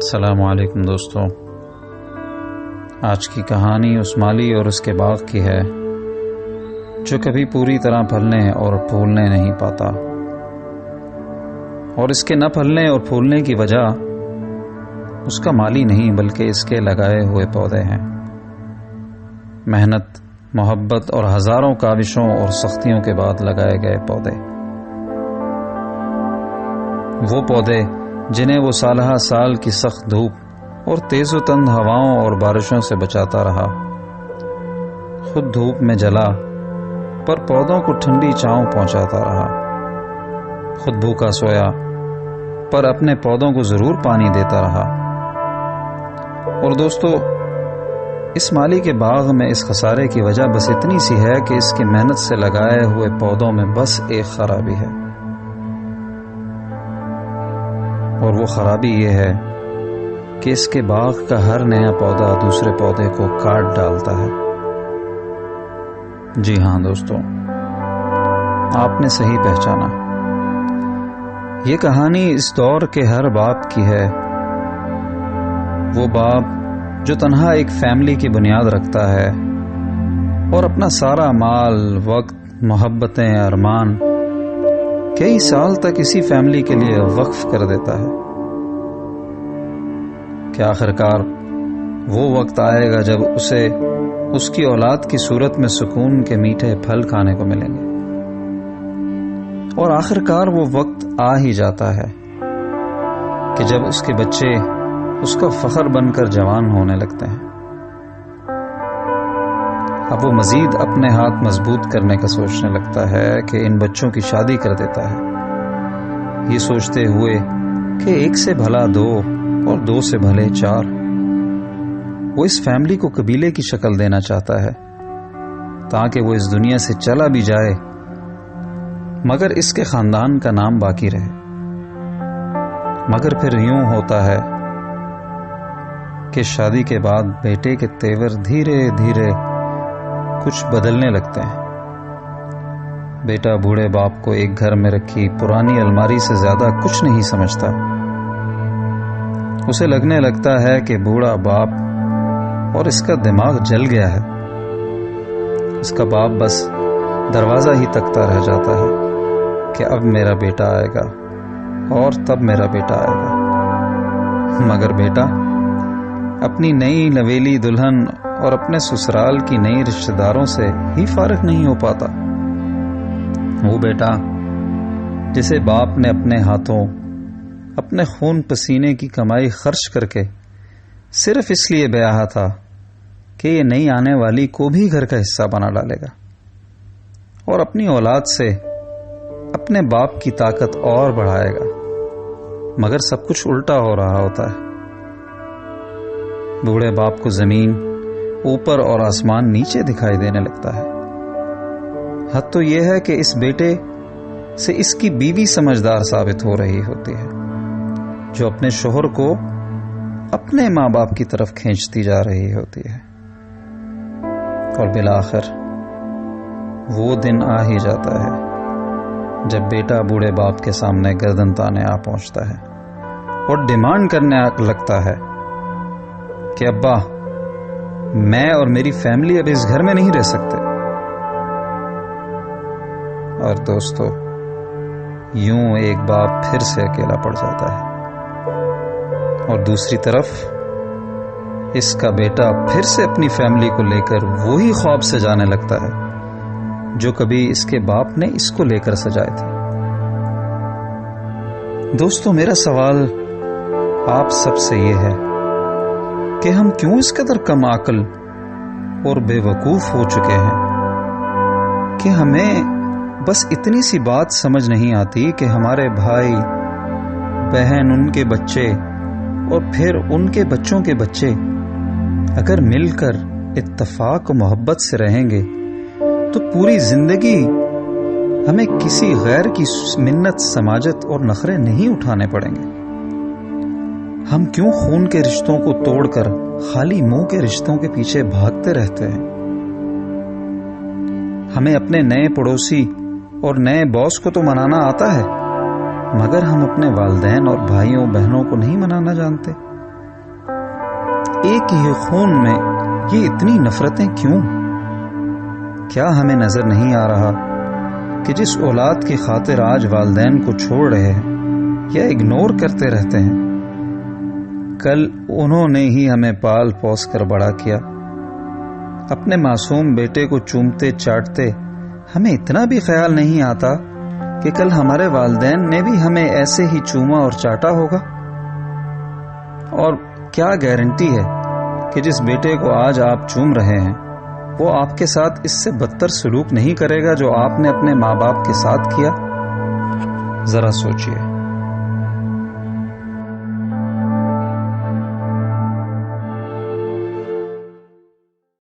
السلام علیکم دوستوں، آج کی کہانی اس مالی اور اس کے باغ کی ہے جو کبھی پوری طرح پھلنے اور پھولنے نہیں پاتا، اور اس کے نہ پھلنے اور پھولنے کی وجہ اس کا مالی نہیں بلکہ اس کے لگائے ہوئے پودے ہیں۔ محنت، محبت اور ہزاروں کاوشوں اور سختیوں کے بعد لگائے گئے پودے، وہ پودے جنہیں وہ سالہ سال کی سخت دھوپ اور تیز و تند ہواؤں اور بارشوں سے بچاتا رہا، خود دھوپ میں جلا پر پودوں کو ٹھنڈی چھاؤں پہنچاتا رہا، خود بھوکا سویا پر اپنے پودوں کو ضرور پانی دیتا رہا۔ اور دوستو، اس مالی کے باغ میں اس خسارے کی وجہ بس اتنی سی ہے کہ اس کی محنت سے لگائے ہوئے پودوں میں بس ایک خرابی ہے، اور وہ خرابی یہ ہے کہ اس کے باغ کا ہر نیا پودا دوسرے پودے کو کاٹ ڈالتا ہے۔ جی ہاں دوستو، آپ نے صحیح پہچانا، یہ کہانی اس دور کے ہر باپ کی ہے، وہ باپ جو تنہا ایک فیملی کی بنیاد رکھتا ہے اور اپنا سارا مال، وقت، محبتیں، ارمان کئی سال تک اسی فیملی کے لیے وقف کر دیتا ہے کہ آخرکار وہ وقت آئے گا جب اسے اس کی اولاد کی صورت میں سکون کے میٹھے پھل کھانے کو ملیں گے، اور آخرکار وہ وقت آ ہی جاتا ہے کہ جب اس کے بچے اس کا فخر بن کر جوان ہونے لگتے ہیں۔ اب وہ مزید اپنے ہاتھ مضبوط کرنے کا سوچنے لگتا ہے کہ ان بچوں کی شادی کر دیتا ہے، یہ سوچتے ہوئے کہ ایک سے بھلا دو اور دو سے بھلے چار۔ وہ اس فیملی کو قبیلے کی شکل دینا چاہتا ہے تاکہ وہ اس دنیا سے چلا بھی جائے مگر اس کے خاندان کا نام باقی رہے۔ مگر پھر یوں ہوتا ہے کہ شادی کے بعد بیٹے کے تیور دھیرے دھیرے کچھ بدلنے لگتے ہیں۔ بیٹا بوڑھے باپ کو ایک گھر میں رکھی پرانی الماری سے زیادہ کچھ نہیں سمجھتا، اسے لگنے لگتا ہے کہ بوڑھا باپ اور اس کا دماغ جل گیا ہے، اس کا باپ بس دروازہ ہی تکتا رہ جاتا ہے کہ اب میرا بیٹا آئے گا اور تب میرا بیٹا آئے گا۔ مگر بیٹا اپنی نئی نویلی دلہن اور اپنے سسرال کی نئی رشتہ داروں سے ہی فارغ نہیں ہو پاتا۔ وہ بیٹا جسے باپ نے اپنے ہاتھوں اپنے خون پسینے کی کمائی خرچ کر کے صرف اس لیے بیاہا تھا کہ یہ نئی آنے والی کو بھی گھر کا حصہ بنا ڈالے گا، اور اپنی اولاد سے اپنے باپ کی طاقت اور بڑھائے گا، مگر سب کچھ الٹا ہو رہا ہوتا ہے۔ بوڑھے باپ کو زمین اوپر اور آسمان نیچے دکھائی دینے لگتا ہے۔ حد تو یہ ہے کہ اس بیٹے سے اس کی بیوی سمجھدار ثابت ہو رہی ہوتی ہے، جو اپنے شوہر کو اپنے ماں باپ کی طرف کھینچتی جا رہی ہوتی ہے، اور بالآخر وہ دن آ ہی جاتا ہے جب بیٹا بوڑھے باپ کے سامنے گردن تانے آ پہنچتا ہے اور ڈیمانڈ کرنے لگتا ہے کہ ابا، میں اور میری فیملی اب اس گھر میں نہیں رہ سکتے۔ اور دوستو، یوں ایک باپ پھر سے اکیلا پڑ جاتا ہے، اور دوسری طرف اس کا بیٹا پھر سے اپنی فیملی کو لے کر وہی خواب سجانے لگتا ہے جو کبھی اس کے باپ نے اس کو لے کر سجائے تھے۔ دوستو، میرا سوال آپ سب سے یہ ہے کہ ہم کیوں اس قدر کم عقل اور بے وقوف ہو چکے ہیں کہ ہمیں بس اتنی سی بات سمجھ نہیں آتی کہ ہمارے بھائی بہن، ان کے بچے اور پھر ان کے بچوں کے بچے اگر مل کر اتفاق و محبت سے رہیں گے تو پوری زندگی ہمیں کسی غیر کی منت، سماجت اور نخرے نہیں اٹھانے پڑیں گے۔ ہم کیوں خون کے رشتوں کو توڑ کر خالی منہ کے رشتوں کے پیچھے بھاگتے رہتے ہیں؟ ہمیں اپنے نئے پڑوسی اور نئے باس کو تو منانا آتا ہے، مگر ہم اپنے والدین اور بھائیوں بہنوں کو نہیں منانا جانتے۔ ایک ہی خون میں یہ اتنی نفرتیں کیوں؟ کیا ہمیں نظر نہیں آ رہا کہ جس اولاد کی خاطر آج والدین کو چھوڑ رہے ہیں یا اگنور کرتے رہتے ہیں، کل انہوں نے ہی ہمیں پال پوس کر بڑا کیا۔ اپنے معصوم بیٹے کو چومتے چاٹتے ہمیں اتنا بھی خیال نہیں آتا کہ کل ہمارے والدین نے بھی ہمیں ایسے ہی چوما اور چاٹا ہوگا؟ اور کیا گارنٹی ہے کہ جس بیٹے کو آج آپ چوم رہے ہیں وہ آپ کے ساتھ اس سے بدتر سلوک نہیں کرے گا جو آپ نے اپنے ماں باپ کے ساتھ کیا؟ ذرا سوچئے۔